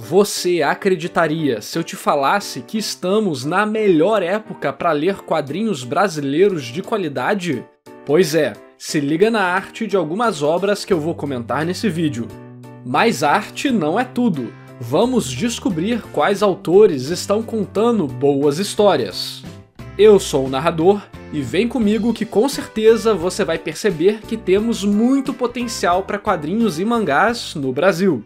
Você acreditaria se eu te falasse que estamos na melhor época para ler quadrinhos brasileiros de qualidade? Pois é, se liga na arte de algumas obras que eu vou comentar nesse vídeo. Mas arte não é tudo. Vamos descobrir quais autores estão contando boas histórias. Eu sou o narrador e vem comigo que com certeza você vai perceber que temos muito potencial para quadrinhos e mangás no Brasil.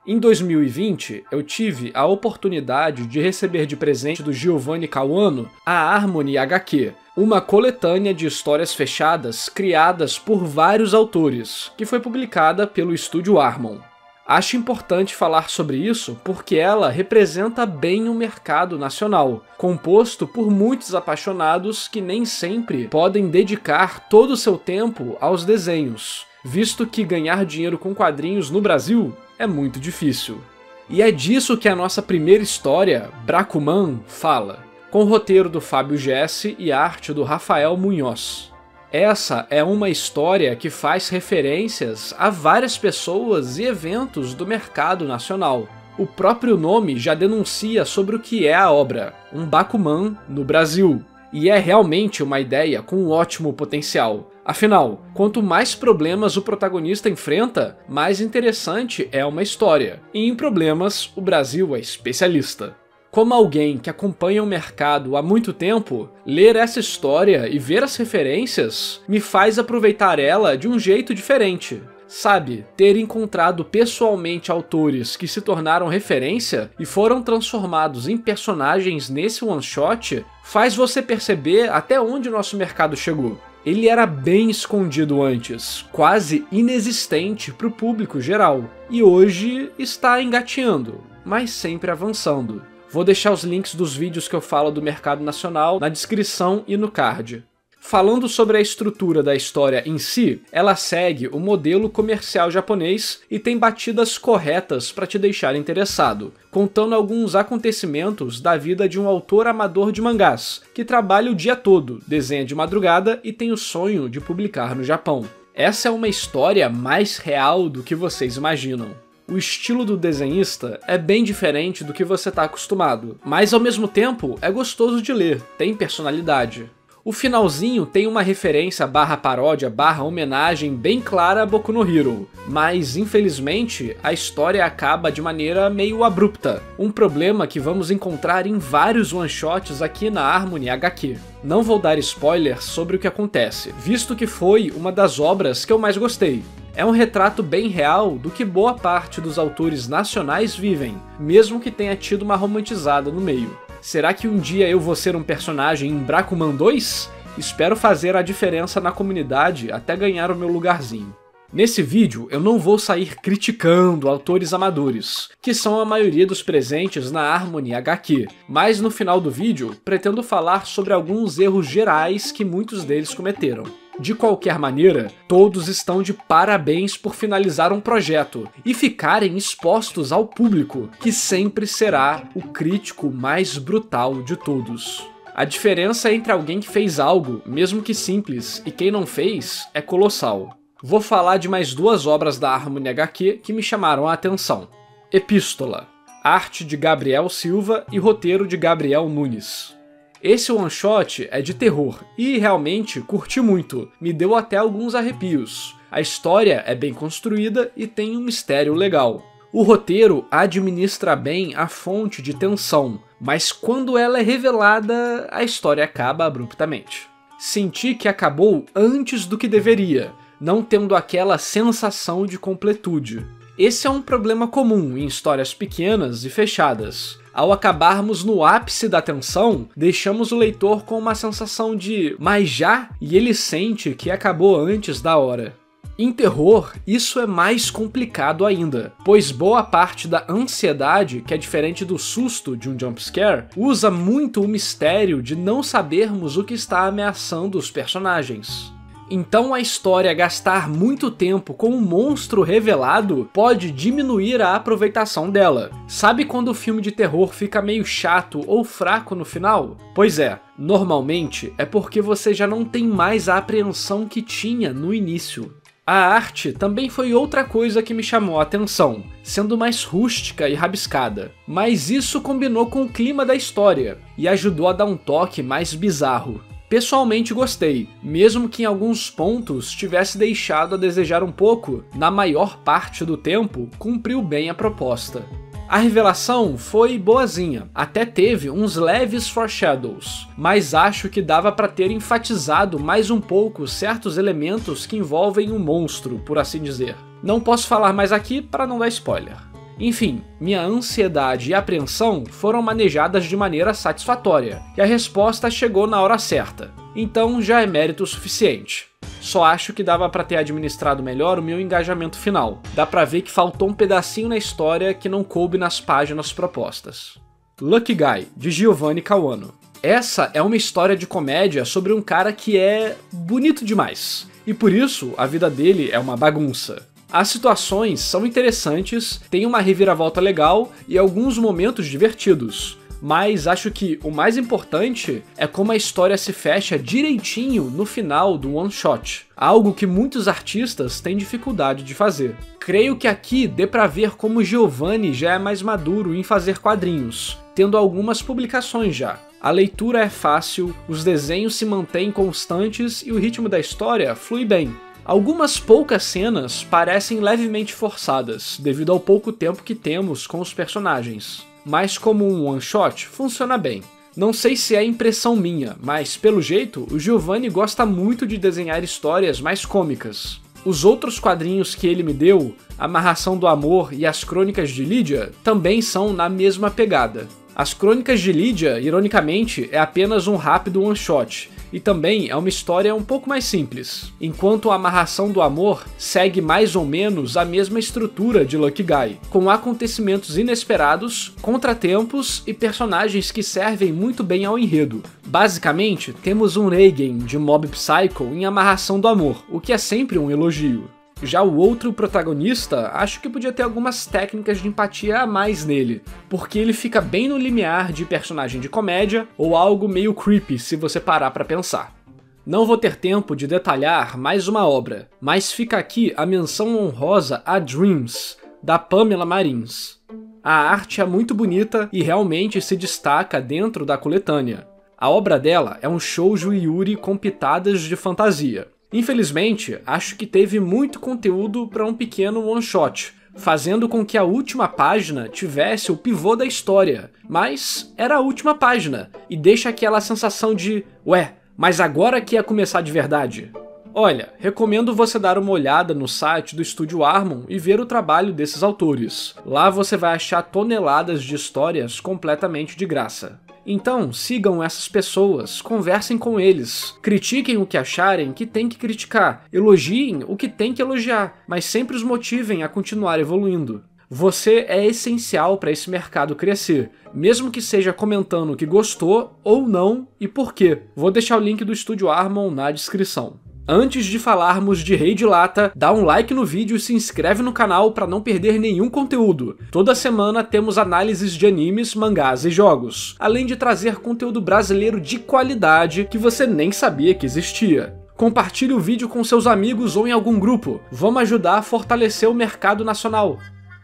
Em 2020, eu tive a oportunidade de receber de presente do Giovanni Caruana a Harmony HQ, uma coletânea de histórias fechadas criadas por vários autores, que foi publicada pelo estúdio Harmon. Acho importante falar sobre isso porque ela representa bem o mercado nacional, composto por muitos apaixonados que nem sempre podem dedicar todo o seu tempo aos desenhos, visto que ganhar dinheiro com quadrinhos no Brasil é muito difícil. E é disso que a nossa primeira história, Brakuman, fala, com o roteiro do Fábio Jesse e arte do Rafael Munhoz. Essa é uma história que faz referências a várias pessoas e eventos do mercado nacional. O próprio nome já denuncia sobre o que é a obra, um Bakuman no Brasil. E é realmente uma ideia com um ótimo potencial. Afinal, quanto mais problemas o protagonista enfrenta, mais interessante é uma história. E em problemas, o Brasil é especialista. Como alguém que acompanha o mercado há muito tempo, ler essa história e ver as referências me faz aproveitar ela de um jeito diferente. Sabe, ter encontrado pessoalmente autores que se tornaram referência e foram transformados em personagens nesse one-shot faz você perceber até onde nosso mercado chegou. Ele era bem escondido antes, quase inexistente para o público geral, e hoje está engateando, mas sempre avançando. Vou deixar os links dos vídeos que eu falo do mercado nacional na descrição e no card. Falando sobre a estrutura da história em si, ela segue o modelo comercial japonês e tem batidas corretas para te deixar interessado, contando alguns acontecimentos da vida de um autor amador de mangás, que trabalha o dia todo, desenha de madrugada e tem o sonho de publicar no Japão. Essa é uma história mais real do que vocês imaginam. O estilo do desenhista é bem diferente do que você está acostumado, mas ao mesmo tempo é gostoso de ler, tem personalidade. O finalzinho tem uma referência barra paródia barra homenagem bem clara a Boku no Hero, mas infelizmente a história acaba de maneira meio abrupta, um problema que vamos encontrar em vários one-shots aqui na Harmony HQ. Não vou dar spoilers sobre o que acontece, visto que foi uma das obras que eu mais gostei. É um retrato bem real do que boa parte dos autores nacionais vivem, mesmo que tenha tido uma romantizada no meio. Será que um dia eu vou ser um personagem em Brakuman 2? Espero fazer a diferença na comunidade até ganhar o meu lugarzinho. Nesse vídeo eu não vou sair criticando autores amadores, que são a maioria dos presentes na Harmony HQ, mas no final do vídeo pretendo falar sobre alguns erros gerais que muitos deles cometeram. De qualquer maneira, todos estão de parabéns por finalizar um projeto e ficarem expostos ao público, que sempre será o crítico mais brutal de todos. A diferença entre alguém que fez algo, mesmo que simples, e quem não fez, é colossal. Vou falar de mais duas obras da Harmony HQ que me chamaram a atenção. Epístola, arte de Gabriel Silva e roteiro de Gabriel Nunes. Esse one-shot é de terror e realmente curti muito, me deu até alguns arrepios. A história é bem construída e tem um mistério legal. O roteiro administra bem a fonte de tensão, mas quando ela é revelada, a história acaba abruptamente. Senti que acabou antes do que deveria, não tendo aquela sensação de completude. Esse é um problema comum em histórias pequenas e fechadas. Ao acabarmos no ápice da tensão, deixamos o leitor com uma sensação de "mas já?" e ele sente que acabou antes da hora. Em terror, isso é mais complicado ainda, pois boa parte da ansiedade, que é diferente do susto de um jumpscare, usa muito o mistério de não sabermos o que está ameaçando os personagens. Então a história gastar muito tempo com um monstro revelado pode diminuir a aproveitação dela. Sabe quando o filme de terror fica meio chato ou fraco no final? Pois é, normalmente é porque você já não tem mais a apreensão que tinha no início. A arte também foi outra coisa que me chamou a atenção, sendo mais rústica e rabiscada, mas isso combinou com o clima da história e ajudou a dar um toque mais bizarro. Pessoalmente gostei, mesmo que em alguns pontos tivesse deixado a desejar um pouco, na maior parte do tempo cumpriu bem a proposta. A revelação foi boazinha, até teve uns leves foreshadows, mas acho que dava pra ter enfatizado mais um pouco certos elementos que envolvem um monstro, por assim dizer. Não posso falar mais aqui para não dar spoiler. Enfim, minha ansiedade e apreensão foram manejadas de maneira satisfatória, e a resposta chegou na hora certa, então já é mérito suficiente. Só acho que dava pra ter administrado melhor o meu engajamento final. Dá pra ver que faltou um pedacinho na história que não coube nas páginas propostas. Lucky Guy, de Giovanni Caruana. Essa é uma história de comédia sobre um cara que é bonito demais, e por isso a vida dele é uma bagunça. As situações são interessantes, tem uma reviravolta legal e alguns momentos divertidos. Mas acho que o mais importante é como a história se fecha direitinho no final do one shot, algo que muitos artistas têm dificuldade de fazer. Creio que aqui dê pra ver como Giovanni já é mais maduro em fazer quadrinhos, tendo algumas publicações já. A leitura é fácil, os desenhos se mantêm constantes e o ritmo da história flui bem. Algumas poucas cenas parecem levemente forçadas, devido ao pouco tempo que temos com os personagens. Mas como um one-shot, funciona bem. Não sei se é impressão minha, mas pelo jeito, o Giovanni gosta muito de desenhar histórias mais cômicas. Os outros quadrinhos que ele me deu, Amarração do Amor e As Crônicas de Lídia, também são na mesma pegada. As Crônicas de Lídia, ironicamente, é apenas um rápido one-shot, e também é uma história um pouco mais simples, enquanto a Amarração do Amor segue mais ou menos a mesma estrutura de Lucky Guy, com acontecimentos inesperados, contratempos e personagens que servem muito bem ao enredo. Basicamente, temos um Reigen de Mob Psycho em Amarração do Amor, o que é sempre um elogio. Já o outro protagonista, acho que podia ter algumas técnicas de empatia a mais nele, porque ele fica bem no limiar de personagem de comédia ou algo meio creepy se você parar pra pensar. Não vou ter tempo de detalhar mais uma obra, mas fica aqui a menção honrosa a Dreams, da Pamela Marins. A arte é muito bonita e realmente se destaca dentro da coletânea. A obra dela é um shoujo yuri com pitadas de fantasia. Infelizmente, acho que teve muito conteúdo para um pequeno one-shot, fazendo com que a última página tivesse o pivô da história, mas era a última página, e deixa aquela sensação de ué, mas agora que ia começar de verdade? Olha, recomendo você dar uma olhada no site do Estúdio Armon e ver o trabalho desses autores. Lá você vai achar toneladas de histórias completamente de graça. Então, sigam essas pessoas, conversem com eles, critiquem o que acharem que tem que criticar, elogiem o que tem que elogiar, mas sempre os motivem a continuar evoluindo. Você é essencial para esse mercado crescer, mesmo que seja comentando o que gostou ou não e por quê. Vou deixar o link do Estúdio Armon na descrição. Antes de falarmos de Rei de Lata, dá um like no vídeo e se inscreve no canal para não perder nenhum conteúdo. Toda semana temos análises de animes, mangás e jogos, além de trazer conteúdo brasileiro de qualidade que você nem sabia que existia. Compartilhe o vídeo com seus amigos ou em algum grupo. Vamos ajudar a fortalecer o mercado nacional.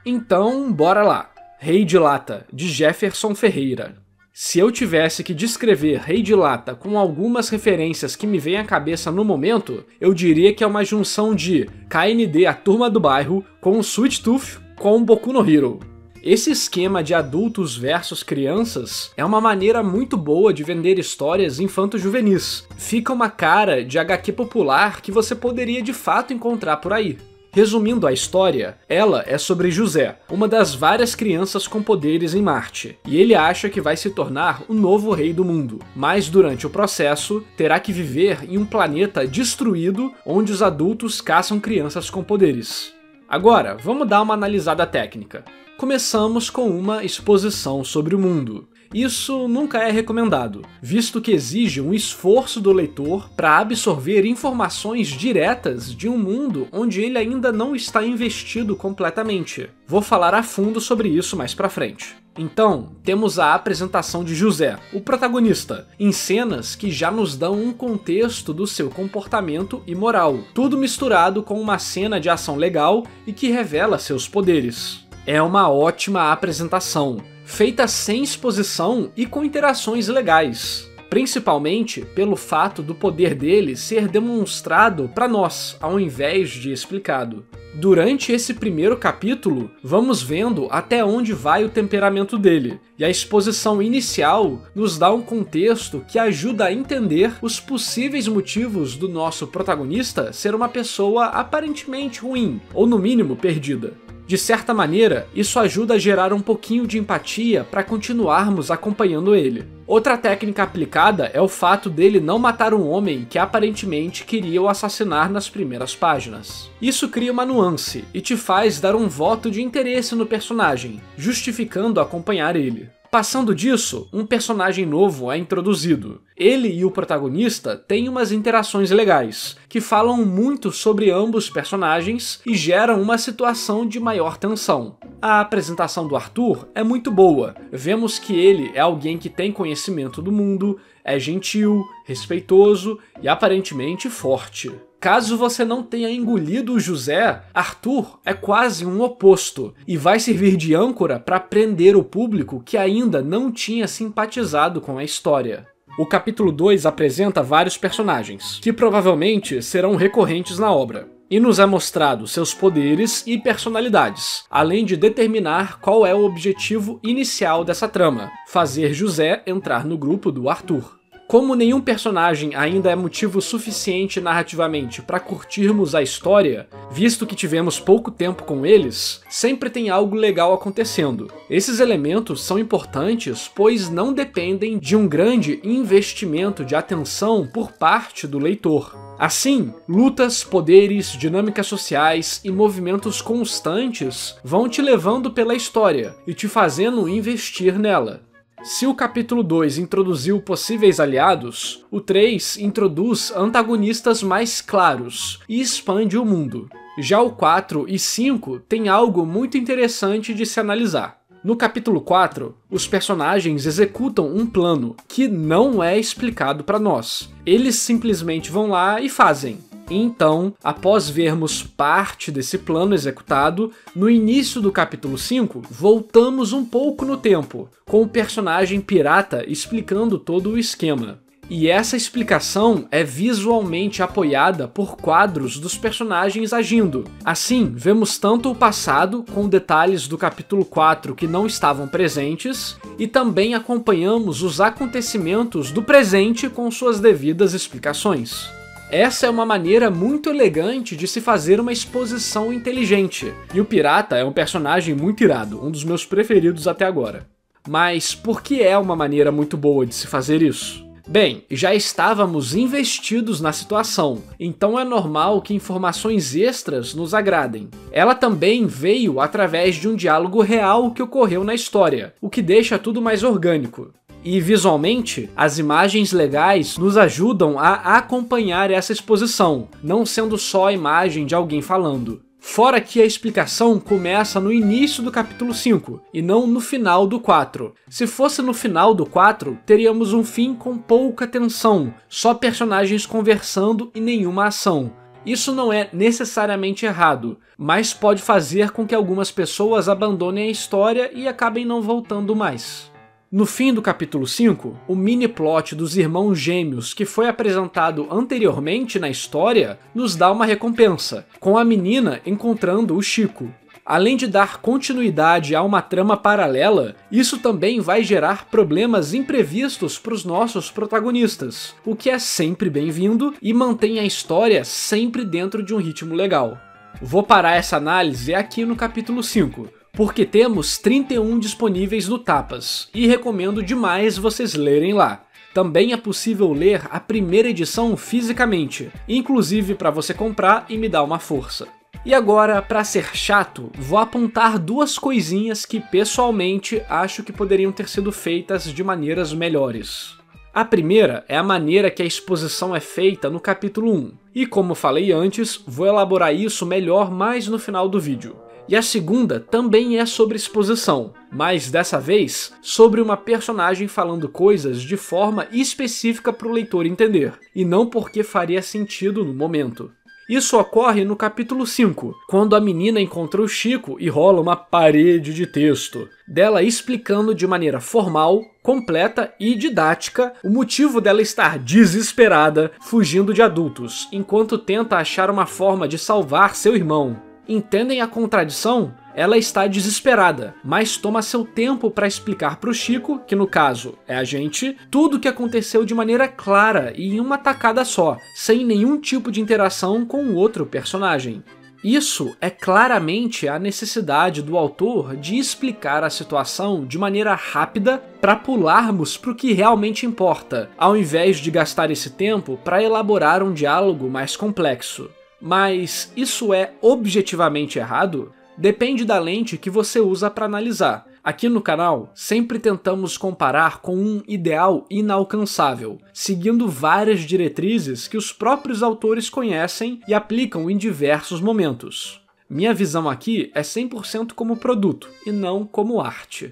Então, bora lá. Rei de Lata, de Jefferson Ferreira. Se eu tivesse que descrever Rei de Lata com algumas referências que me vêm à cabeça no momento, eu diria que é uma junção de KND, a Turma do Bairro, com Sweet Tooth com Boku no Hero. Esse esquema de adultos versus crianças é uma maneira muito boa de vender histórias infanto-juvenis. Fica uma cara de HQ popular que você poderia de fato encontrar por aí. Resumindo a história, ela é sobre José, uma das várias crianças com poderes em Marte, e ele acha que vai se tornar o novo rei do mundo, mas durante o processo terá que viver em um planeta destruído onde os adultos caçam crianças com poderes. Agora, vamos dar uma analisada técnica. Começamos com uma exposição sobre o mundo. isso nunca é recomendado, visto que exige um esforço do leitor para absorver informações diretas de um mundo onde ele ainda não está investido completamente. Vou falar a fundo sobre isso mais pra frente. Então, temos a apresentação de José, o protagonista, em cenas que já nos dão um contexto do seu comportamento e moral, tudo misturado com uma cena de ação legal e que revela seus poderes. É uma ótima apresentação, feita sem exposição e com interações legais, principalmente pelo fato do poder dele ser demonstrado para nós, ao invés de explicado. Durante esse primeiro capítulo, vamos vendo até onde vai o temperamento dele, e a exposição inicial nos dá um contexto que ajuda a entender os possíveis motivos do nosso protagonista ser uma pessoa aparentemente ruim, ou no mínimo perdida. De certa maneira, isso ajuda a gerar um pouquinho de empatia para continuarmos acompanhando ele. Outra técnica aplicada é o fato dele não matar um homem que aparentemente queria o assassinar nas primeiras páginas. Isso cria uma nuance e te faz dar um voto de interesse no personagem, justificando acompanhar ele. Passando disso, um personagem novo é introduzido. Ele e o protagonista têm umas interações legais, que falam muito sobre ambos personagens e geram uma situação de maior tensão. A apresentação do Arthur é muito boa. Vemos que ele é alguém que tem conhecimento do mundo, é gentil, respeitoso e aparentemente forte. Caso você não tenha engolido o José, Arthur é quase um oposto e vai servir de âncora para prender o público que ainda não tinha simpatizado com a história. O capítulo 2 apresenta vários personagens, que provavelmente serão recorrentes na obra, e nos é mostrado seus poderes e personalidades, além de determinar qual é o objetivo inicial dessa trama: fazer José entrar no grupo do Arthur. Como nenhum personagem ainda é motivo suficiente narrativamente para curtirmos a história, visto que tivemos pouco tempo com eles, sempre tem algo legal acontecendo. Esses elementos são importantes, pois não dependem de um grande investimento de atenção por parte do leitor. Assim, lutas, poderes, dinâmicas sociais e movimentos constantes vão te levando pela história e te fazendo investir nela. Se o capítulo 2 introduziu possíveis aliados, o 3 introduz antagonistas mais claros e expande o mundo. Já o 4 e 5 tem algo muito interessante de se analisar. No capítulo 4, os personagens executam um plano que não é explicado para nós. Eles simplesmente vão lá e fazem. Então, após vermos parte desse plano executado, no início do capítulo 5, voltamos um pouco no tempo, com o personagem pirata explicando todo o esquema. E essa explicação é visualmente apoiada por quadros dos personagens agindo. Assim, vemos tanto o passado, com detalhes do capítulo 4 que não estavam presentes, e também acompanhamos os acontecimentos do presente com suas devidas explicações. Essa é uma maneira muito elegante de se fazer uma exposição inteligente, e o pirata é um personagem muito irado, um dos meus preferidos até agora. Mas por que é uma maneira muito boa de se fazer isso? Bem, já estávamos investidos na situação, então é normal que informações extras nos agradem. Ela também veio através de um diálogo real que ocorreu na história, o que deixa tudo mais orgânico. E visualmente, as imagens legais nos ajudam a acompanhar essa exposição, não sendo só a imagem de alguém falando. Fora que a explicação começa no início do capítulo 5, e não no final do 4. Se fosse no final do 4, teríamos um fim com pouca tensão, só personagens conversando e nenhuma ação. Isso não é necessariamente errado, mas pode fazer com que algumas pessoas abandonem a história e acabem não voltando mais. No fim do capítulo 5, o mini-plot dos irmãos gêmeos que foi apresentado anteriormente na história nos dá uma recompensa, com a menina encontrando o Chico. Além de dar continuidade a uma trama paralela, isso também vai gerar problemas imprevistos para os nossos protagonistas, o que é sempre bem-vindo e mantém a história sempre dentro de um ritmo legal. Vou parar essa análise aqui no capítulo 5, porque temos 31 disponíveis no Tapas, e recomendo demais vocês lerem lá. Também é possível ler a primeira edição fisicamente, inclusive para você comprar e me dar uma força. E agora, para ser chato, vou apontar duas coisinhas que pessoalmente acho que poderiam ter sido feitas de maneiras melhores. A primeira é a maneira que a exposição é feita no capítulo 1, e como falei antes, vou elaborar isso melhor mais no final do vídeo. E a segunda também é sobre exposição, mas dessa vez sobre uma personagem falando coisas de forma específica para o leitor entender, e não porque faria sentido no momento. Isso ocorre no capítulo 5, quando a menina encontra o Chico e rola uma parede de texto dela explicando de maneira formal, completa e didática o motivo dela estar desesperada fugindo de adultos, enquanto tenta achar uma forma de salvar seu irmão. Entendem a contradição? Ela está desesperada, mas toma seu tempo para explicar para o Chico, que no caso é a gente, tudo o que aconteceu de maneira clara e em uma tacada só, sem nenhum tipo de interação com o outro personagem. Isso é claramente a necessidade do autor de explicar a situação de maneira rápida para pularmos para o que realmente importa, ao invés de gastar esse tempo para elaborar um diálogo mais complexo. Mas isso é objetivamente errado? Depende da lente que você usa para analisar. Aqui no canal, sempre tentamos comparar com um ideal inalcançável, seguindo várias diretrizes que os próprios autores conhecem e aplicam em diversos momentos. Minha visão aqui é 100% como produto, e não como arte.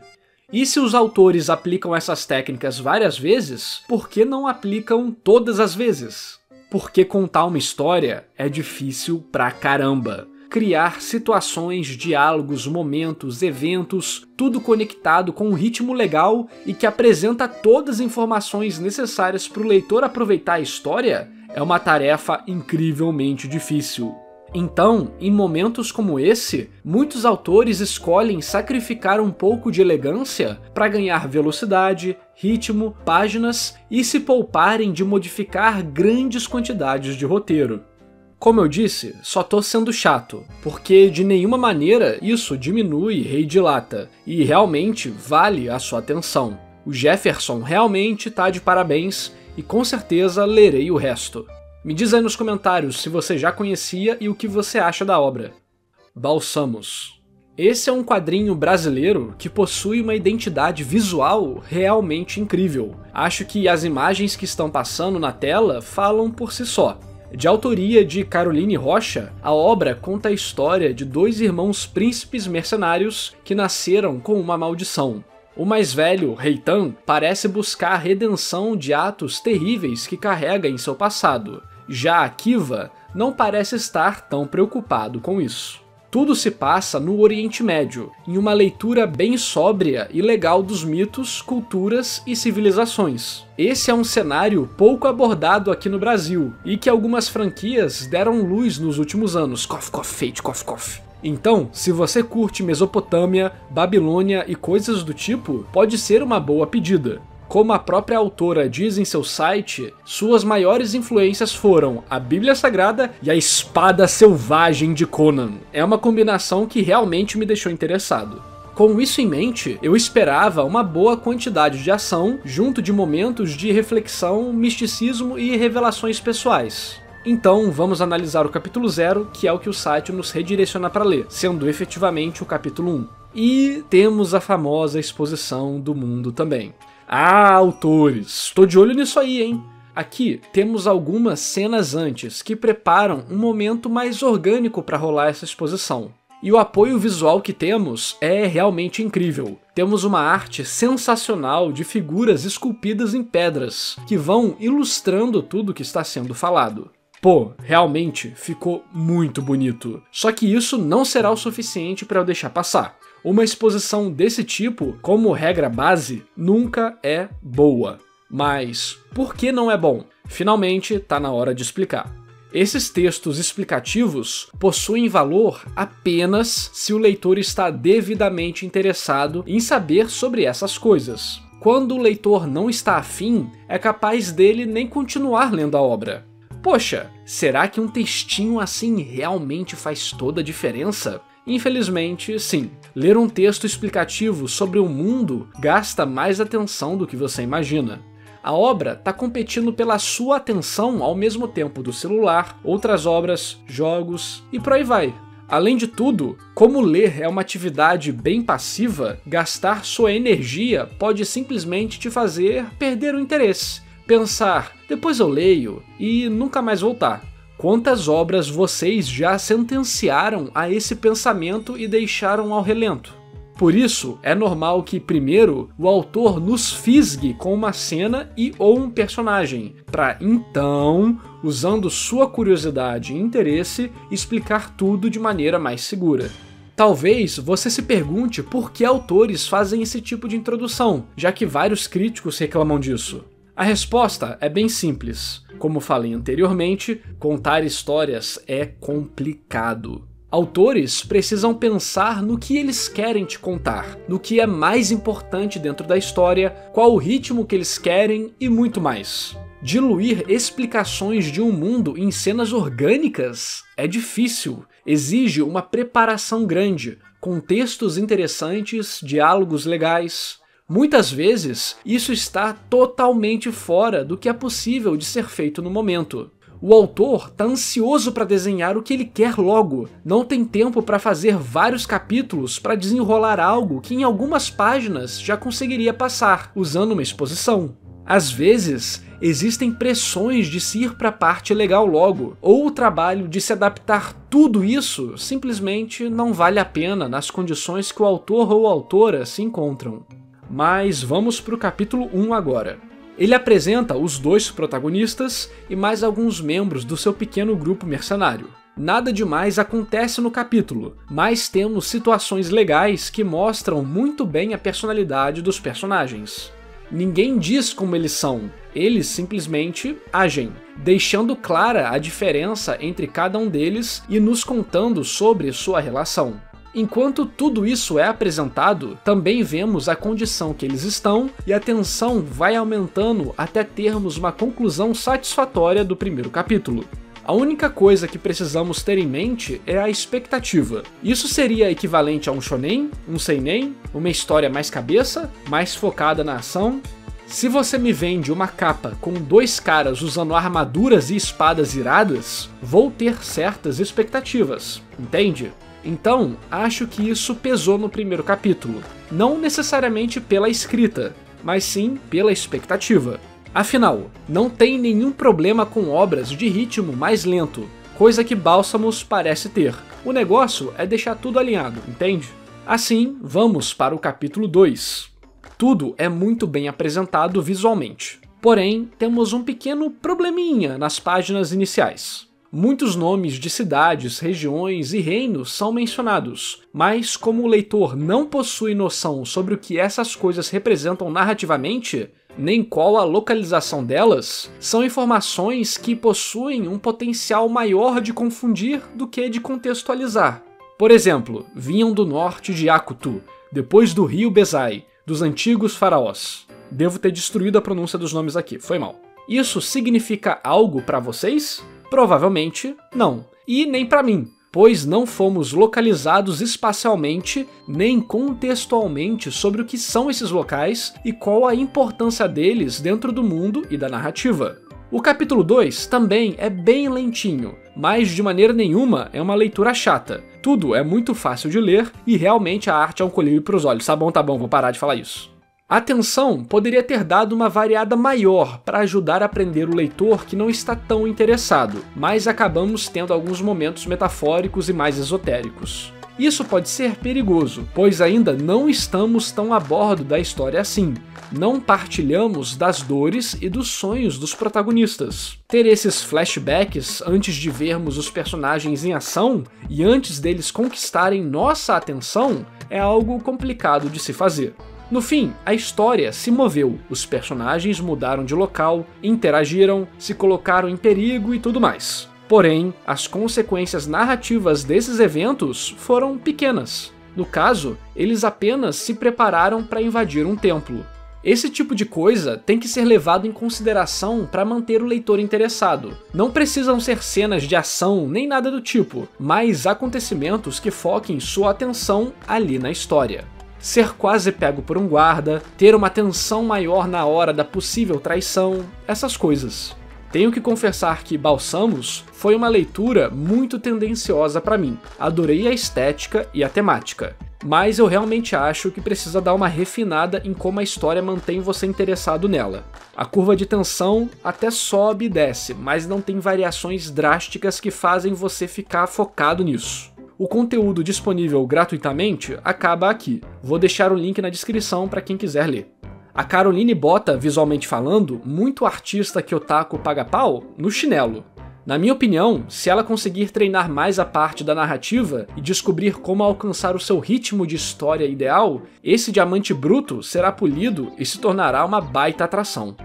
E se os autores aplicam essas técnicas várias vezes, por que não aplicam todas as vezes? Porque contar uma história é difícil pra caramba. Criar situações, diálogos, momentos, eventos, tudo conectado com um ritmo legal e que apresenta todas as informações necessárias para o leitor aproveitar a história é uma tarefa incrivelmente difícil. Então, em momentos como esse, muitos autores escolhem sacrificar um pouco de elegância para ganhar velocidade, ritmo, páginas e se pouparem de modificar grandes quantidades de roteiro. Como eu disse, só tô sendo chato, porque de nenhuma maneira isso diminui Rei de Lata, e realmente vale a sua atenção. O Jefferson realmente tá de parabéns, e com certeza lerei o resto. Me diz aí nos comentários se você já conhecia e o que você acha da obra. Balsamos. Esse é um quadrinho brasileiro que possui uma identidade visual realmente incrível. Acho que as imagens que estão passando na tela falam por si só. De autoria de Caroline Rocha, a obra conta a história de dois irmãos príncipes mercenários que nasceram com uma maldição. O mais velho, Reitan, parece buscar a redenção de atos terríveis que carrega em seu passado. Já Akiva não parece estar tão preocupado com isso. Tudo se passa no Oriente Médio, em uma leitura bem sóbria e legal dos mitos, culturas e civilizações. Esse é um cenário pouco abordado aqui no Brasil, e que algumas franquias deram luz nos últimos anos. Cough, cough, fate, cough, cough. Então, se você curte Mesopotâmia, Babilônia e coisas do tipo, pode ser uma boa pedida. Como a própria autora diz em seu site, suas maiores influências foram a Bíblia Sagrada e a Espada Selvagem de Conan. É uma combinação que realmente me deixou interessado. Com isso em mente, eu esperava uma boa quantidade de ação, junto de momentos de reflexão, misticismo e revelações pessoais. Então vamos analisar o capítulo 0, que é o que o site nos redireciona para ler, sendo efetivamente o capítulo 1. E temos a famosa exposição do mundo também. Ah, autores, tô de olho nisso aí, hein? Aqui temos algumas cenas antes que preparam um momento mais orgânico para rolar essa exposição. E o apoio visual que temos é realmente incrível. Temos uma arte sensacional de figuras esculpidas em pedras, que vão ilustrando tudo que está sendo falado. Pô, realmente ficou muito bonito. Só que isso não será o suficiente para eu deixar passar. Uma exposição desse tipo, como regra base, nunca é boa. Mas por que não é bom? Finalmente tá na hora de explicar. Esses textos explicativos possuem valor apenas se o leitor está devidamente interessado em saber sobre essas coisas. Quando o leitor não está afim, é capaz dele nem continuar lendo a obra. Poxa, será que um textinho assim realmente faz toda a diferença? Infelizmente, sim. Ler um texto explicativo sobre o mundo gasta mais atenção do que você imagina. A obra está competindo pela sua atenção ao mesmo tempo do celular, outras obras, jogos e por aí vai. Além de tudo, como ler é uma atividade bem passiva, gastar sua energia pode simplesmente te fazer perder o interesse, pensar, depois eu leio, e nunca mais voltar. Quantas obras vocês já sentenciaram a esse pensamento e deixaram ao relento? Por isso, é normal que primeiro o autor nos fisgue com uma cena e ou um personagem, para então, usando sua curiosidade e interesse, explicar tudo de maneira mais segura. Talvez você se pergunte por que autores fazem esse tipo de introdução, já que vários críticos reclamam disso. A resposta é bem simples. Como falei anteriormente, contar histórias é complicado. Autores precisam pensar no que eles querem te contar, no que é mais importante dentro da história, qual o ritmo que eles querem e muito mais. Diluir explicações de um mundo em cenas orgânicas é difícil, exige uma preparação grande, contextos interessantes, diálogos legais. Muitas vezes, isso está totalmente fora do que é possível de ser feito no momento. O autor está ansioso para desenhar o que ele quer logo, não tem tempo para fazer vários capítulos para desenrolar algo que em algumas páginas já conseguiria passar, usando uma exposição. Às vezes, existem pressões de se ir para a parte legal logo, ou o trabalho de se adaptar tudo isso simplesmente não vale a pena nas condições que o autor ou autora se encontram. Mas vamos para o capítulo 1 agora. Ele apresenta os dois protagonistas e mais alguns membros do seu pequeno grupo mercenário. Nada demais acontece no capítulo, mas temos situações legais que mostram muito bem a personalidade dos personagens. Ninguém diz como eles são, eles simplesmente agem, deixando clara a diferença entre cada um deles e nos contando sobre sua relação. Enquanto tudo isso é apresentado, também vemos a condição que eles estão e a tensão vai aumentando até termos uma conclusão satisfatória do primeiro capítulo. A única coisa que precisamos ter em mente é a expectativa. Isso seria equivalente a um shonen, um seinen, uma história mais cabeça, mais focada na ação? Se você me vende uma capa com dois caras usando armaduras e espadas iradas, vou ter certas expectativas, entende? Então, acho que isso pesou no primeiro capítulo, não necessariamente pela escrita, mas sim pela expectativa. Afinal, não tem nenhum problema com obras de ritmo mais lento, coisa que Bálsamos parece ter. O negócio é deixar tudo alinhado, entende? Assim, vamos para o capítulo 2. Tudo é muito bem apresentado visualmente, porém, temos um pequeno probleminha nas páginas iniciais. Muitos nomes de cidades, regiões e reinos são mencionados, mas como o leitor não possui noção sobre o que essas coisas representam narrativamente, nem qual a localização delas, são informações que possuem um potencial maior de confundir do que de contextualizar. Por exemplo, vinham do norte de Akutu, depois do rio Bezai, dos antigos faraós. Devo ter destruído a pronúncia dos nomes aqui, foi mal. Isso significa algo para vocês? Provavelmente não, e nem para mim, pois não fomos localizados espacialmente nem contextualmente sobre o que são esses locais e qual a importância deles dentro do mundo e da narrativa. O capítulo 2 também é bem lentinho, mas de maneira nenhuma é uma leitura chata. Tudo é muito fácil de ler e realmente a arte é um colírio para os olhos. Tá bom, vou parar de falar isso. A tensão poderia ter dado uma variada maior para ajudar a prender o leitor que não está tão interessado, mas acabamos tendo alguns momentos metafóricos e mais esotéricos. Isso pode ser perigoso, pois ainda não estamos tão a bordo da história assim. Não partilhamos das dores e dos sonhos dos protagonistas. Ter esses flashbacks antes de vermos os personagens em ação e antes deles conquistarem nossa atenção é algo complicado de se fazer. No fim, a história se moveu, os personagens mudaram de local, interagiram, se colocaram em perigo e tudo mais. Porém, as consequências narrativas desses eventos foram pequenas. No caso, eles apenas se prepararam para invadir um templo. Esse tipo de coisa tem que ser levado em consideração para manter o leitor interessado. Não precisam ser cenas de ação nem nada do tipo, mas acontecimentos que foquem sua atenção ali na história. Ser quase pego por um guarda, ter uma tensão maior na hora da possível traição, essas coisas. Tenho que confessar que Balsamos foi uma leitura muito tendenciosa para mim. Adorei a estética e a temática, mas eu realmente acho que precisa dar uma refinada em como a história mantém você interessado nela. A curva de tensão até sobe e desce, mas não tem variações drásticas que fazem você ficar focado nisso. O conteúdo disponível gratuitamente acaba aqui. Vou deixar o link na descrição para quem quiser ler. A Caroline bota, visualmente falando, muito artista que otaku paga pau no chinelo. Na minha opinião, se ela conseguir treinar mais a parte da narrativa e descobrir como alcançar o seu ritmo de história ideal, esse diamante bruto será polido e se tornará uma baita atração.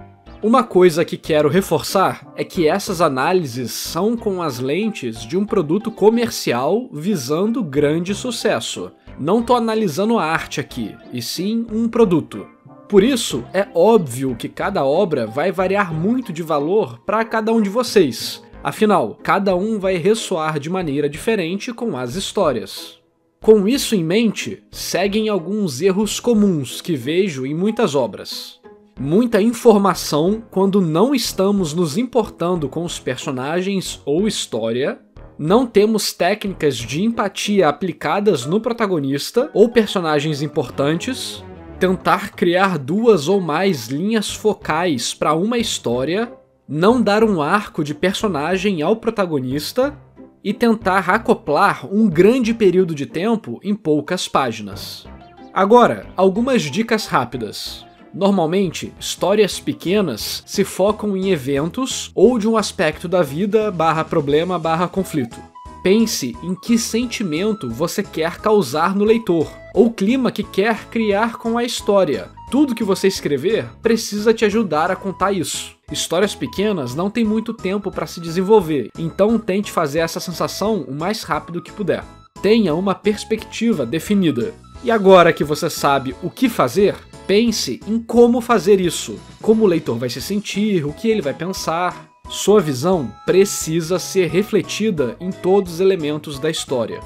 Uma coisa que quero reforçar é que essas análises são com as lentes de um produto comercial visando grande sucesso. Não tô analisando a arte aqui, e sim um produto. Por isso, é óbvio que cada obra vai variar muito de valor para cada um de vocês. Afinal, cada um vai ressoar de maneira diferente com as histórias. Com isso em mente, seguem alguns erros comuns que vejo em muitas obras. Muita informação quando não estamos nos importando com os personagens ou história. Não temos técnicas de empatia aplicadas no protagonista ou personagens importantes. Tentar criar duas ou mais linhas focais para uma história, não dar um arco de personagem ao protagonista e tentar acoplar um grande período de tempo em poucas páginas. Agora, algumas dicas rápidas. Normalmente, histórias pequenas se focam em eventos ou de um aspecto da vida /problema/conflito. Pense em que sentimento você quer causar no leitor, ou clima que quer criar com a história. Tudo que você escrever precisa te ajudar a contar isso. Histórias pequenas não têm muito tempo para se desenvolver, então tente fazer essa sensação o mais rápido que puder. Tenha uma perspectiva definida. E agora que você sabe o que fazer, pense em como fazer isso, como o leitor vai se sentir, o que ele vai pensar. Sua visão precisa ser refletida em todos os elementos da história.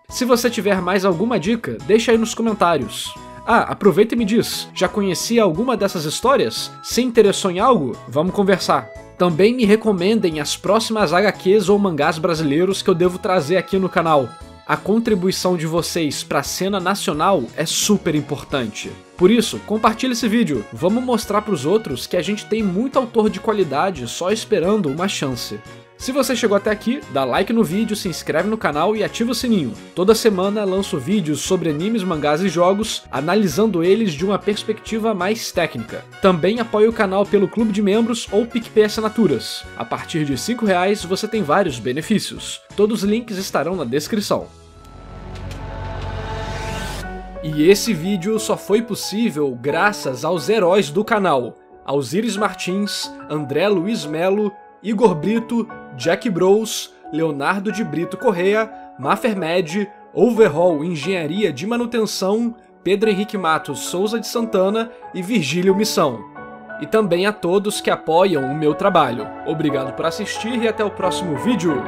Se você tiver mais alguma dica, deixa aí nos comentários. Aproveita e me diz, já conhecia alguma dessas histórias? Se interessou em algo? Vamos conversar. Também me recomendem as próximas HQs ou mangás brasileiros que eu devo trazer aqui no canal. A contribuição de vocês para a cena nacional é super importante. Por isso, compartilhe esse vídeo, vamos mostrar para os outros que a gente tem muito autor de qualidade só esperando uma chance. Se você chegou até aqui, dá like no vídeo, se inscreve no canal e ativa o sininho. Toda semana lanço vídeos sobre animes, mangás e jogos, analisando eles de uma perspectiva mais técnica. Também apoie o canal pelo Clube de Membros ou PicPay Assinaturas. A partir de R$5 você tem vários benefícios. Todos os links estarão na descrição. E esse vídeo só foi possível graças aos heróis do canal. Alzires Martins, André Luiz Melo, Igor Brito, Jack Bros, Leonardo de Brito Correia, Mafermed, Overhaul Engenharia de Manutenção, Pedro Henrique Matos Souza de Santana e Virgílio Missão. E também a todos que apoiam o meu trabalho. Obrigado por assistir e até o próximo vídeo!